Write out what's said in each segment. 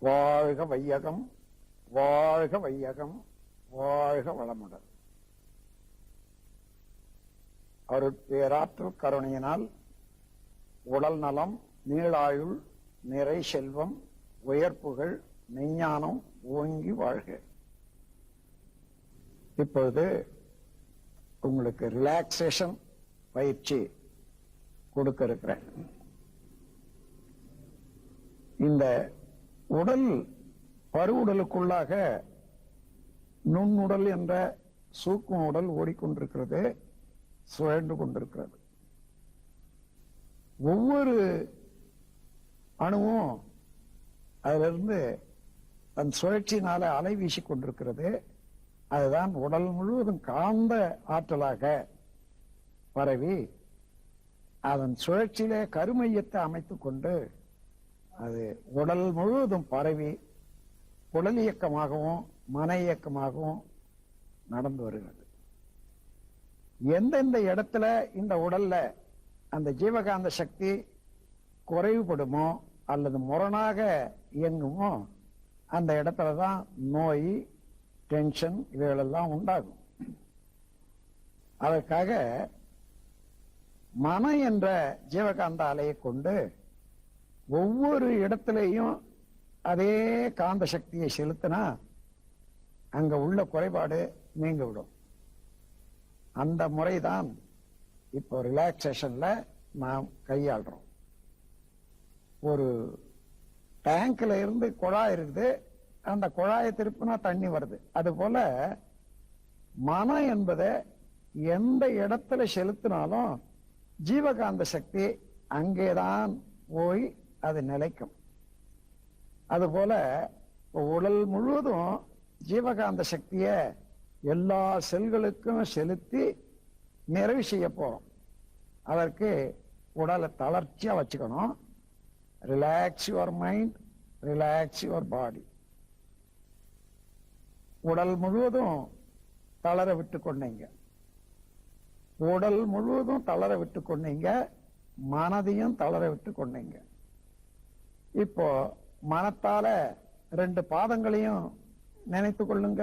வாழ்க வையகம், வாழ்க வையகம், வாழ்க வளமுடன். அருட்பேராற்றல் கருணையினால் உடல் நலம், நீளாயுள், நிறை செல்வம், உயர்ப்புகள், மெஞ்ஞானம் ஓங்கி வாழ்க. இப்பொழுது உங்களுக்கு ரிலாக்ஸேஷன் பயிற்சி கொடுக்க இருக்கிறேன். இந்த உடல் பருவுடலுக்குள்ளாக நுண்ணுடல் என்ற சூக்கும உடல் ஓடிக்கொண்டிருக்கிறது, சுழன்று கொண்டிருக்கிறது. ஒவ்வொரு அணுவும் அதிலிருந்து தன் சுழற்சியினால அலை வீசிக் கொண்டிருக்கிறது. அதுதான் உடல் முழுவதும் காந்த ஆற்றலாக பரவி அதன் சுழற்சியிலே கருமையத்தை அமைத்துக் கொண்டு அது உடல் முழுவதும் பரவி உடல் இயக்கமாகவும் மன இயக்கமாகவும் நடந்து வருகிறது. எந்தெந்த இடத்துல இந்த உடல்ல அந்த ஜீவகாந்த சக்தி குறைவுபடுமோ அல்லது முரணாக இயங்குமோ அந்த இடத்துலதான் நோய், டென்ஷன் இவைகளெல்லாம் உண்டாகும். அதற்காக மன என்ற ஜீவகாந்த அலையை கொண்டு ஒவ்வொரு இடத்திலையும் அதே காந்த சக்தியை செலுத்தினா அங்க உள்ள குறைபாடு நீங்க விடும். அந்த முறைதான் இப்போ ரிலாக்ஸேஷன்ல நாம் கையாளுறோம். ஒரு டேங்க்ல இருந்து குழாய் இருக்குது, அந்த குழாயை திருப்பினா தண்ணி வருது. அது போல மனம் என்பதை எந்த இடத்துல செலுத்தினாலும் ஜீவகாந்த சக்தி அங்கேதான் போய் அது நிலைக்கும். அதுபோல உடல் முழுவதும் ஜீவகாந்த சக்திய எல்லா செல்களுக்கும் செலுத்தி நிறைவு செய்ய போறோம். அதற்கு உடலை தளர்ச்சியா வச்சுக்கணும். Relax your mind, relax your body. உடல் முழுவதும் தளர விட்டு கொண்டீங்க, உடல் முழுவதும் தளர விட்டு கொண்டீங்க, மனதையும் தளர விட்டு கொண்டீங்க. இப்போ மனத்தால 2 பாதங்களையும் நினைத்து கொள்ளுங்க.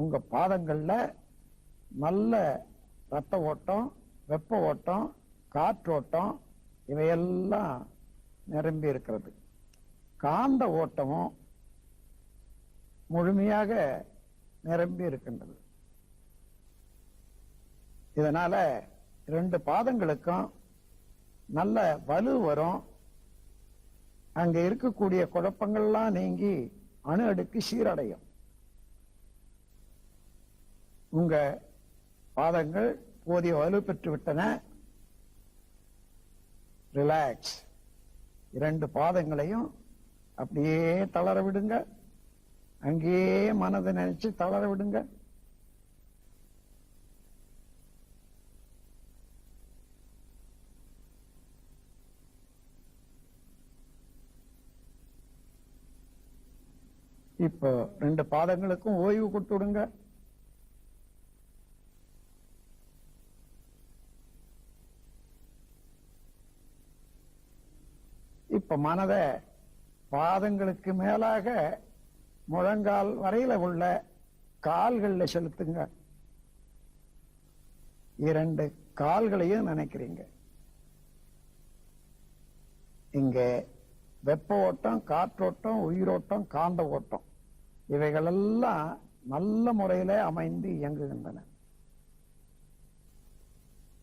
உங்க பாதங்கள்ல நல்ல ரத்த ஓட்டம், வெப்ப ஓட்டம், காற்றோட்டம் இவையெல்லாம் நிரம்பி இருக்கிறது. காந்த ஓட்டமும் முழுமையாக நிரம்பி இருக்கின்றது. இதனால 2 பாதங்களுக்கும் நல்ல வலு வரும். அங்க இருக்கக்கூடிய குழப்பங்கள்லாம் நீங்கி அணு அடுக்கு சீரடையும். உங்க பாதங்கள் போதிய வலு பெற்று விட்டன. ரிலாக்ஸ். 2 பாதங்களையும் அப்படியே தளர விடுங்க. அங்கேயே மனதை நினைச்சு தளர விடுங்க. இப்போ 2 பாதங்களுக்கும் ஓய்வு கொடுத்து விடுங்க. இப்ப மனதை பாதங்களுக்கு மேலாக முழங்கால் வரையில உள்ள கால்கள்ல செலுத்துங்க. 2 கால்களையும் நினைக்கிறீங்க. இங்க வெப்ப ஓட்டம், காற்றோட்டம், உயிரோட்டம், காந்த ஓட்டம் இவைகளெல்லாம் நல்ல முறையில அமைந்து இயங்குகின்றன.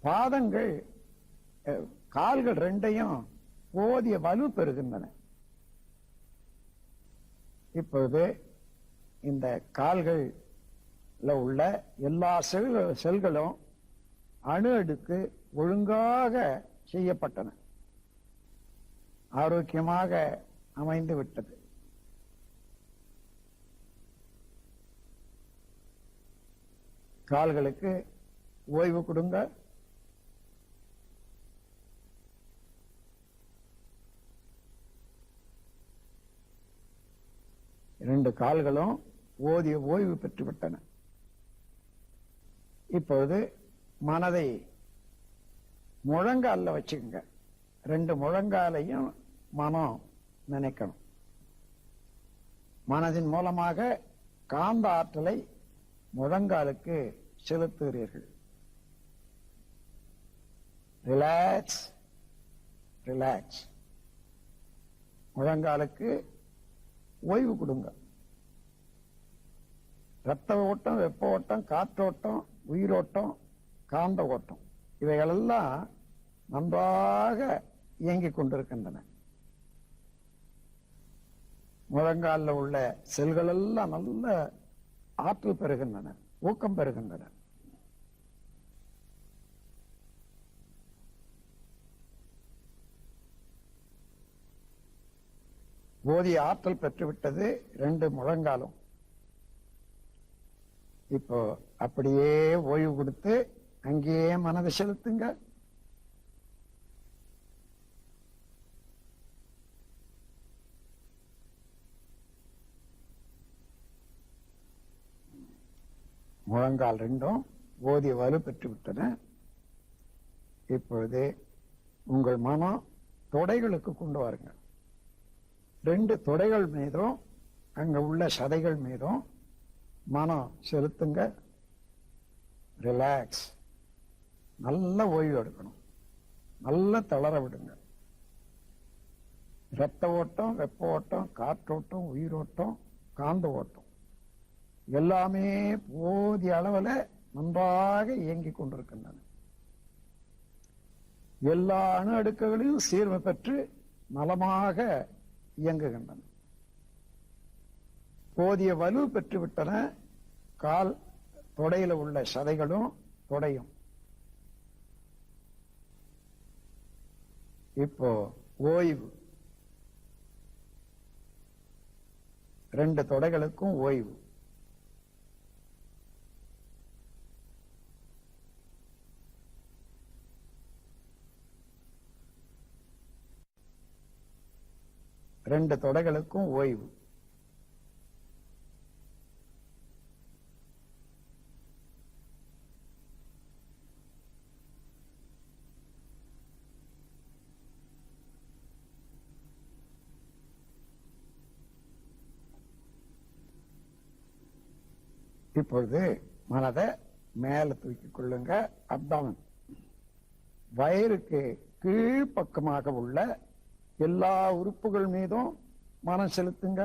பாதங்கள், கால்கள் 2யும் போதிய வலு பெறுகின்றன. இப்பொழுது இந்த கால்கள்ல உள்ள எல்லா செல்களும் அணு அடுக்கு ஒழுங்காக செய்யப்பட்டன, ஆரோக்கியமாக அமைந்து விட்டது. கால்களுக்கு ஓய்வு கொடுங்க. இரண்டு கால்களும் ஓதிய ஓய்வு பெற்றுவிட்டன. இப்பொழுது மனதை முழங்கால வச்சுக்கோங்க. 2 முழங்காலையும் மனம் நினைக்கணும். மனதின் மூலமாக காந்த ஆற்றலை முழங்காலுக்கு செலுத்துகிறீர்கள். Relax, relax. முழங்காலுக்கு ஓய்வு கொடுங்க. ரத்த ஓட்டம், வெப்ப ஓட்டம், காற்றோட்டம், உயிரோட்டம், காந்த ஓட்டம் இவைகளெல்லாம் நன்றாக இயங்கிக் கொண்டிருக்கின்றன. முழங்காலில் உள்ள செல்கள் எல்லாம் நல்ல ஆற்றல் பெறுகின்றன, ஊக்கம் பெறுகின்றன. போதிய ஆற்றல் பெற்றுவிட்டது 2 முழங்காலும். இப்போ அப்படியே ஓய்வு கொடுத்து அங்கேயே மனதை செலுத்துங்க. முழங்கால் 2ம் போதிய வலு பெற்றுவிட்டன. இப்பொழுது உங்கள் மனம் தொடைகளுக்கு கொண்டு வாருங்க. 2 தொடைகள் மீதும் அங்க உள்ள சதைகள் மீதும் மனம் செலுத்துங்க. ரிலாக்ஸ். நல்ல ஓய்வு எடுக்கணும், நல்ல தளர விடுங்க. இரத்த ஓட்டம், வெப்ப ஓட்டம், காற்றோட்டம், உயிரோட்டம், காந்த ஓட்டம் எல்லாமே போதிய அளவில் நன்றாக இயங்கிக் கொண்டிருக்கின்றன. எல்லா அணு அடுக்குகளையும் சீர்மை பெற்று நலமாக இயங்குகின்றன. போதிய வலு பெற்றுவிட்டன கால் தொடையில உள்ள சதைகளும் தொடையும். இப்போ ஓய்வு. 2 தொடைகளுக்கும் ஓய்வு. ரெண்டு தொடைகளுக்கும் ஓய்வு. இப்பொழுது மனதை மேல தூக்கிக் கொள்ளுங்க. அப்டாமன், வயிறுக்கு கீழ்ப்பக்கமாக உள்ள எல்லா உறுப்புகள் மீதும் மனம் செலுத்துங்க.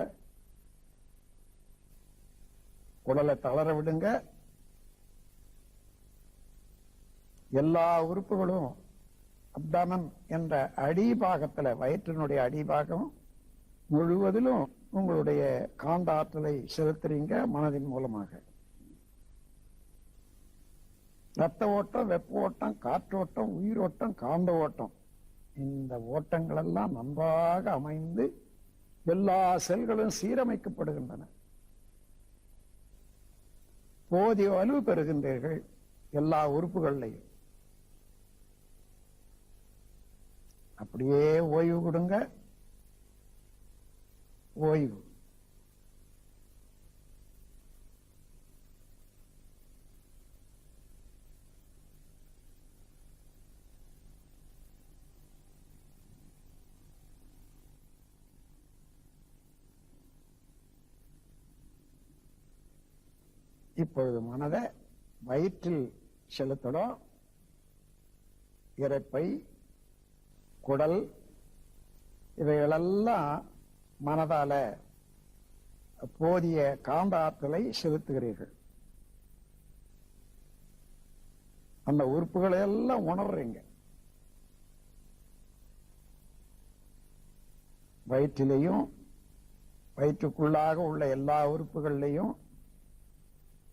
உடலை தளர விடுங்க. எல்லா உறுப்புகளும் அப்டாமன் என்ற அடிபாகத்துல, வயிற்றினுடைய அடிபாகம் முழுவதிலும் உங்களுடைய காந்த ஆற்றலை செலுத்துறீங்க மனதின் மூலமாக. ரத்த ஓட்டம், வெப்ப ஓட்டம், காற்றோட்டம், உயிரோட்டம், காந்த ஓட்டம், இந்த ஓட்டங்கள் எல்லாம் நன்றாக அமைந்து எல்லா செல்களும் சீரமைக்கப்படுகின்றன. போதிய வலு பெறுகின்றீர்கள் எல்லா உறுப்புகளையும். அப்படியே ஓய்வு கொடுங்க. ஓய்வு. இப்பொழுது மனதை வயிற்றில் செலுத்தணும். இரைப்பை, குடல் இவைகளெல்லாம் மனதால போதிய காந்த ஆற்றலை செலுத்துகிறீர்கள். அந்த உறுப்புகளை எல்லாம் உணர்றீங்க. வயிற்றிலையும் வயிற்றுக்குள்ளாக உள்ள எல்லா உறுப்புகளிலையும்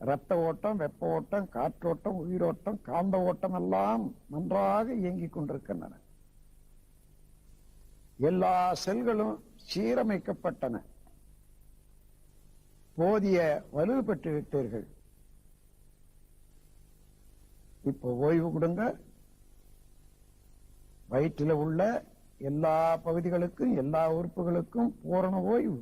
ரத்த ஓட்டம், வெப்ப ஓட்டம், காற்றோட்டம், உயிரோட்டம், காந்த ஓட்டம் எல்லாம் நன்றாக இயங்கிக் கொண்டிருக்கின்றன. எல்லா செல்களும் சீரமைக்கப்பட்டன. போதிய வலு பெற்று விட்டீர்கள். இப்போ ஓய்வு கொடுங்க. வயிற்றில் உள்ள எல்லா பகுதிகளுக்கும் எல்லா உறுப்புகளுக்கும் பூரண ஓய்வு.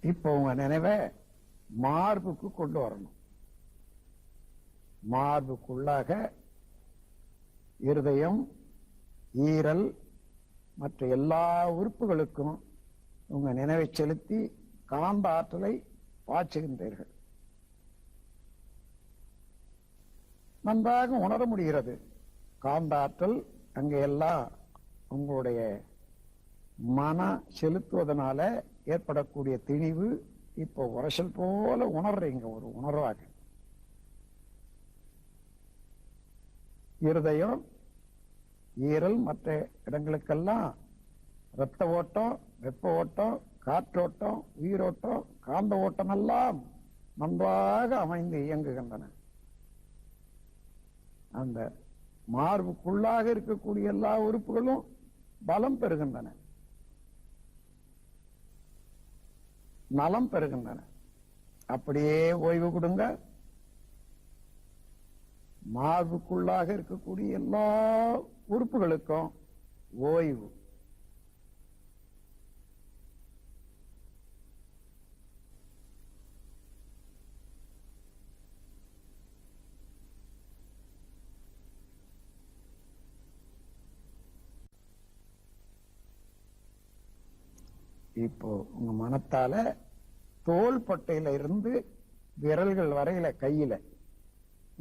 இப்போ உங்க நினைவை மார்புக்கு கொண்டு வரணும். மார்புக்குள்ளாக இருதயம், ஈரல் மற்ற எல்லா உறுப்புகளுக்கும் உங்க நினைவை செலுத்தி காந்த ஆற்றலை பாய்ச்சுகின்றீர்கள். நன்றாக உணர முடிகிறது. காந்த ஆற்றல் அங்கெல்லாம் உங்களுடைய மன செலுத்துவதனால ஏற்படக்கூடிய திணிவு இப்போ உரைச்சல் போல உணர்றீங்க. ஒரு உணர்வாக இருதயம், ஈரல் மற்ற இடங்களுக்கெல்லாம் இரத்த ஓட்டம், வெப்ப ஓட்டம், காற்றோட்டம், உயிரோட்டம், காந்த ஓட்டம் எல்லாம் நன்றாக அமைந்து இயங்குகின்றன. அந்த மார்புக்குள்ளாக இருக்கக்கூடிய எல்லா உறுப்புகளும் பலம் பெறுகின்றன, நலம் பெறுகின்றன. அப்படியே ஓய்வு கொடுங்க. மார்புக்குள்ளாக இருக்கக்கூடிய எல்லா உறுப்புகளுக்கும் ஓய்வு. இப்போ உங்க மனத்தால தோள்பட்டையில இருந்து விரல்கள் வரையில கையில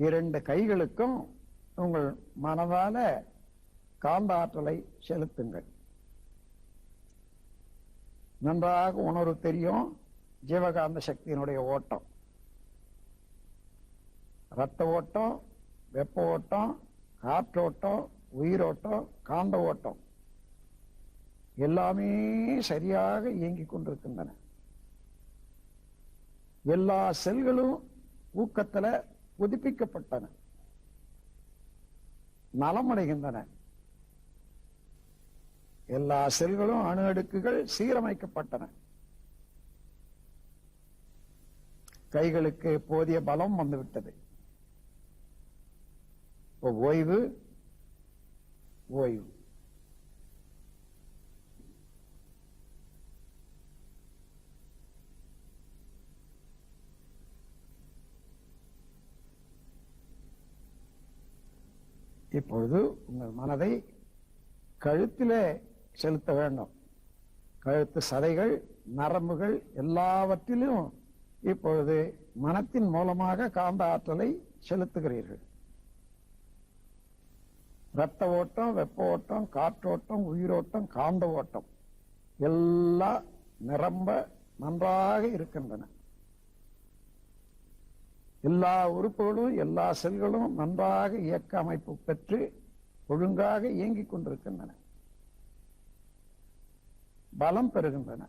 2 கைகளுக்கும் உங்கள் மனதால காந்த ஆற்றலை செலுத்துங்கள். நன்றாக உணர்வு தெரியும். ஜீவகாந்த சக்தியினுடைய ஓட்டம், இரத்த ஓட்டம், வெப்ப ஓட்டம், காற்றோட்டம், உயிரோட்டம், காந்த ஓட்டம் எல்லாமே சரியாக இயங்கிக் கொண்டிருக்கின்றன. எல்லா செல்களும் ஊக்கத்துல புதுப்பிக்கப்பட்டன, நலமடைகின்றன. எல்லா செல்களும் அணு அடுக்குகள் சீரமைக்கப்பட்டன. கைகளுக்கு போதிய பலம் வந்துவிட்டது. ஓய்வு, ஓய்வு. இப்பொழுது உங்கள் மனதை கழுத்திலே செலுத்த வேண்டும். கழுத்து சதைகள், நரம்புகள் எல்லாவற்றிலும் இப்பொழுது மனத்தின் மூலமாக காந்த ஆற்றலை செலுத்துகிறீர்கள். இரத்த ஓட்டம், வெப்ப ஓட்டம், காற்றோட்டம், உயிரோட்டம், காந்த ஓட்டம் எல்லாம் நிரம்ப நன்றாக இருக்கின்றன. எல்லா உறுப்புகளும், எல்லா செல்களும் நன்றாக இயக்க அமைப்பு பெற்று ஒழுங்காக இயங்கிக் கொண்டிருக்கின்றன, பலம் பெறுகின்றன.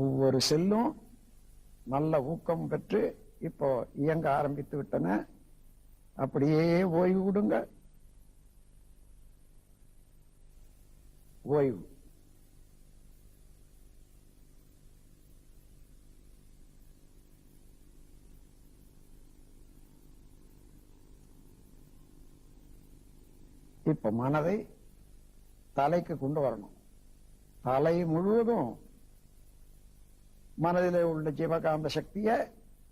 ஒவ்வொரு செல்லும் நல்ல ஊக்கம் பெற்று இப்போ இயங்க ஆரம்பித்து விட்டன. அப்படியே ஓய்வு கொடுங்க. ஓய்வு. இப்ப மனதை தலைக்கு கொண்டு வரணும். தலை முழுவதும் மனதில் உள்ள ஜீவகாந்த சக்தியை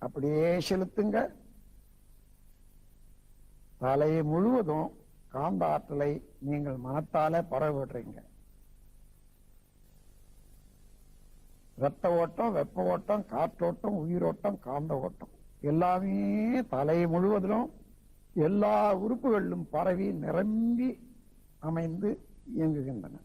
அப்படியே செலுத்துங்க. தலை முழுவதும் காந்த ஆற்றலை நீங்கள் மனத்தால பரவிடுறீங்க. இரத்த ஓட்டம், வெப்ப ஓட்டம், காற்றோட்டம், உயிரோட்டம், காந்த ஓட்டம் எல்லாமே தலை முழுவதிலும் எல்லா உறுப்புகளிலும் பரவி நிரம்பி அமைந்து இயங்குகின்றன.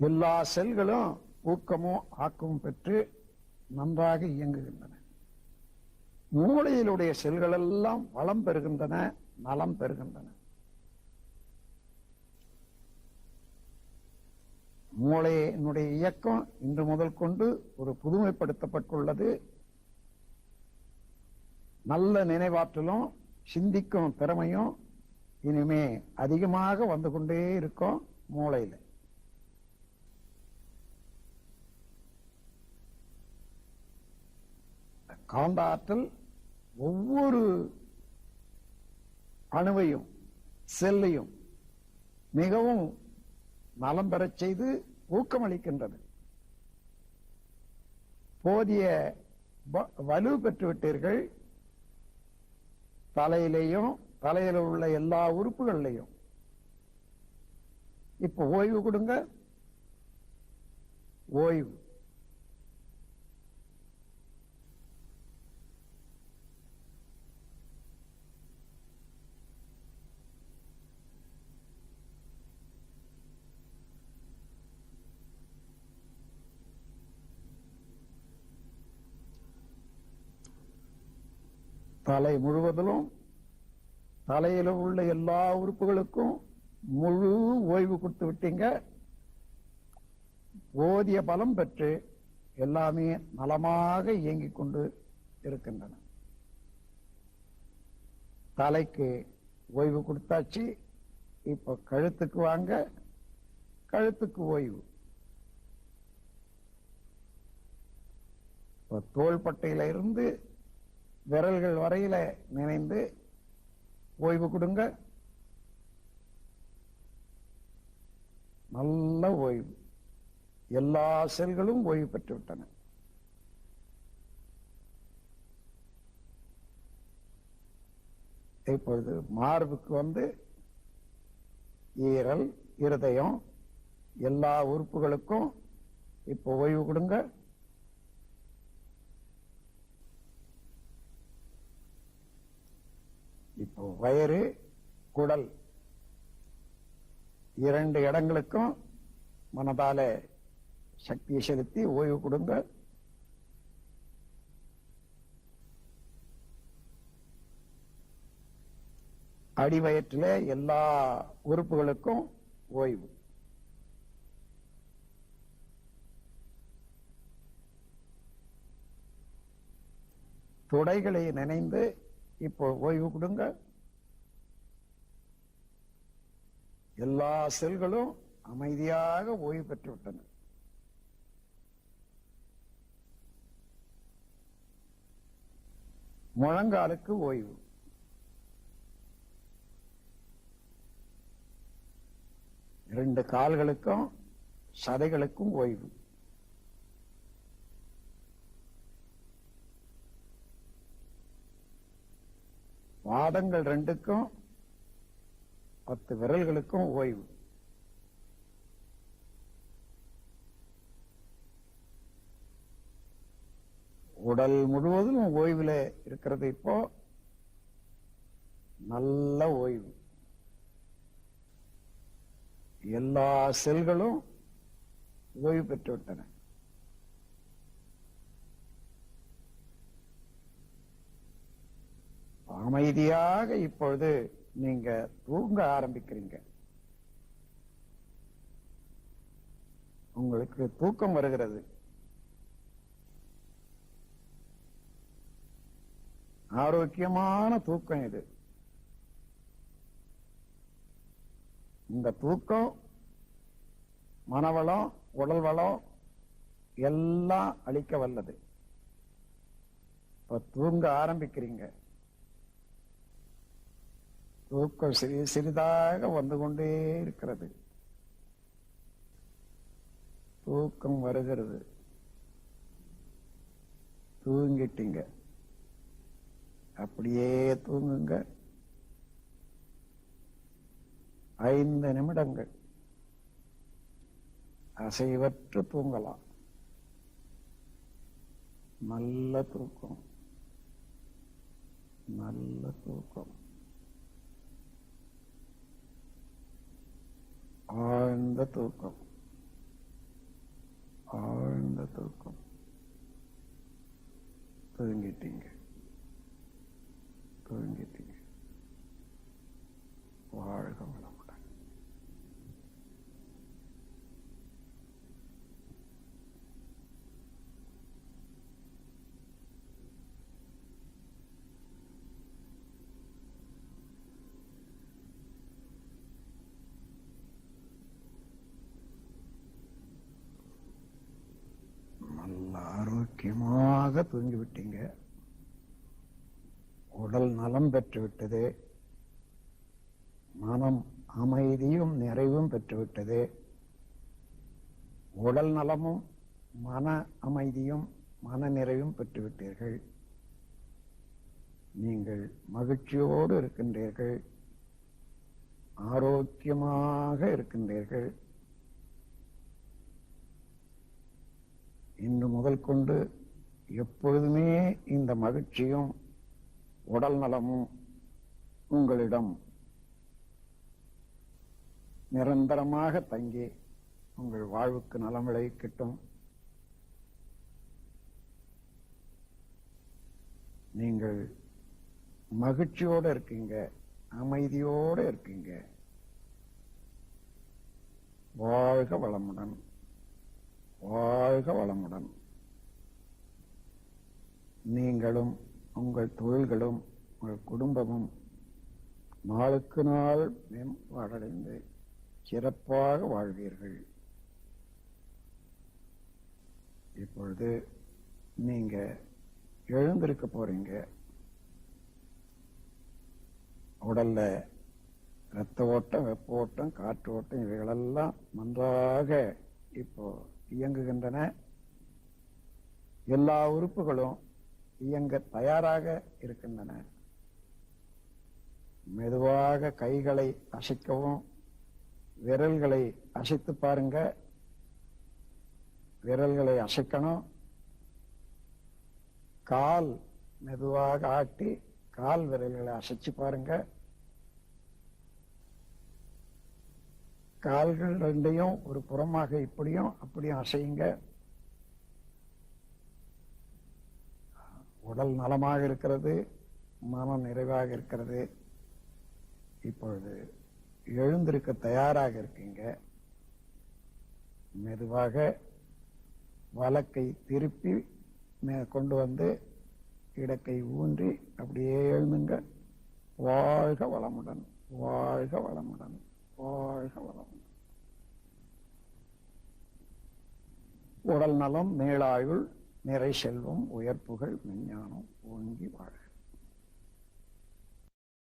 எல்லா செல்களும் ஊக்கமும் ஆக்கமும் பெற்று நன்றாக இயங்குகின்றன. மூளையிலுடைய செல்கள் எல்லாம் வளம் பெறுகின்றன, நலம் பெறுகின்றன. மூளையினுடைய இயக்கம் இன்று முதல் கொண்டு ஒரு புதுமைப்படுத்தப்பட்டுள்ளது. நல்ல நினைவாற்றலும் சிந்திக்கும் திறமையும் இனிமே அதிகமாக வந்து கொண்டே இருக்கும் மூளையில. காந்த ஆற்றல் ஒவ்வொரு அணுவையும் செல்லையும் மிகவும் நலம் பெறச் செய்து ஊக்கமளிக்கின்றது. போதிய வலு பெற்றுவிட்டீர்கள். தலையிலையும் தலையில உள்ள எல்லா உறுப்புகள்லையும் இப்ப ஓய்வு கொடுங்க. ஓய்வு. தலை முழுவதிலும் தலையில உள்ள எல்லா உறுப்புகளுக்கும் முழு ஓய்வு கொடுத்து விட்டீங்க. போதிய பலம் பெற்று எல்லாமே நலமாக இயங்கிக் கொண்டு இருக்கின்றன. தலைக்கு ஓய்வு கொடுத்தாச்சு. இப்ப கழுத்துக்கு வாங்க. கழுத்துக்கு ஓய்வு. தோள்பட்டையில இருந்து விரல்கள் வரையில நினைந்து ஓய்வு கொடுங்க. நல்ல ஓய்வு. எல்லா செல்களும் ஓய்வு பெற்று விட்டன. இப்பொழுது மார்புக்கு வந்து ஈரல், இருதயம், எல்லா உறுப்புகளுக்கும் இப்போ ஓய்வு கொடுங்க. இப்போ வயிறு, குடல் இரண்டு இடங்களுக்கும் மனதால சக்தியை செலுத்தி ஓய்வு கொடுங்க. அடிவயிற்றில எல்லா உறுப்புகளுக்கும் ஓய்வு. துடைகளை நினைந்து இப்போ ஓய்வு கொடுங்க. எல்லா செல்களும் அமைதியாக ஓய்வு பெற்று விட்டன. முழங்காலுக்கு ஓய்வு. இரண்டு கால்களுக்கும் சதைகளுக்கும் ஓய்வு. பாதங்கள் ரெண்டுக்கும் 10 விரல்களுக்கும் ஓய்வு. உடல் முழுவதும் ஓய்வுல இருக்கிறது. இப்போ நல்ல ஓய்வு. எல்லா செல்களும் ஓய்வு பெற்று விட்டன. அமைதியாக இப்பொழுது நீங்க தூங்க ஆரம்பிக்கிறீங்க. உங்களுக்கு தூக்கம் வருகிறது. ஆரோக்கியமான தூக்கம் இது. இந்த தூக்கம் மனவளம், உடல் வளம் எல்லாம் அளிக்க வல்லது. இப்ப தூங்க ஆரம்பிக்கிறீங்க. தூக்கம் சிறிதாக வந்து கொண்டே இருக்கிறது. தூக்கம் வருகிறது. தூங்கிட்டீங்க. அப்படியே தூங்குங்க. 5 நிமிடங்கள் அசைவற்று தூங்கலாம். நல்ல தூக்கம். நல்ல தூக்கம். ஆழ்ந்த தூக்கம். ஆழ்ந்த தூக்கம். தூங்கிட்டீங்க. தூங்கிட்டீங்க. வாழ்க வளமுடன். நல்ல ஆரோக்கியமாக தூங்கிவிட்டீங்க. உடல் நலம் பெற்றுவிட்டது, மனம் அமைதியும் நிறைவும் பெற்றுவிட்டது. உடல் நலமும் மன அமைதியும் மன நிறைவும் பெற்றுவிட்டீர்கள். நீங்கள் மகிழ்ச்சியோடு இருக்கின்றீர்கள், ஆரோக்கியமாக இருக்கின்றீர்கள். இன்று முதல் கொண்டு எப்பொழுதுமே இந்த மகிழ்ச்சியும் உடல் நலமும் உங்களிடம் நிரந்தரமாக தங்கி உங்கள் வாழ்வுக்கு நலம் விளைவிக்கட்டும். நீங்கள் மகிழ்ச்சியோடு இருக்கீங்க, அமைதியோடு இருக்கீங்க. வாழ்க வளமுடன், வாழ்க வளமுடன். நீங்களும் உங்கள் தொழில்களும் உங்கள் குடும்பமும் நாளுக்கு நாள் மேம்பாடடைந்து சிறப்பாக வாழ்வீர்கள். இப்பொழுது நீங்க எழுந்திருக்க போறீங்க. உடல்ல இரத்த ஓட்டம், வெப்ப ஓட்டம், காற்று ஓட்டம் இவைகளெல்லாம் நன்றாக இப்போ இயங்குகின்றன. எல்லா உறுப்புகளும் இயங்க தயாராக இருக்கின்றன. மெதுவாக கைகளை அசைக்கவும், விரல்களை அசைத்து பாருங்க. விரல்களை அசைக்கணும். கால் மெதுவாக ஆட்டி கால் விரல்களை அசைச்சு பாருங்க. கால்கள் ரெண்டையும் ஒரு புறமாக இப்படியும் அப்படியும் அசையுங்க. உடல் நலமாக இருக்கிறது, மனம் நிறைவாக இருக்கிறது. இப்பொழுது எழுந்திருக்க தயாராக இருக்கீங்க. மெதுவாக வலக்கை திருப்பி கொண்டு வந்து இடக்கை ஊன்றி அப்படியே எழுந்துங்க. வாழ்க வளமுடன், வாழ்க வளமுடன், வாழ்க வளமுடன். உடல் நலம், மேலாயுள், நிறை செல்வம், உயர்ப்புகள், விஞ்ஞானம் ஓங்கி வாழ்க.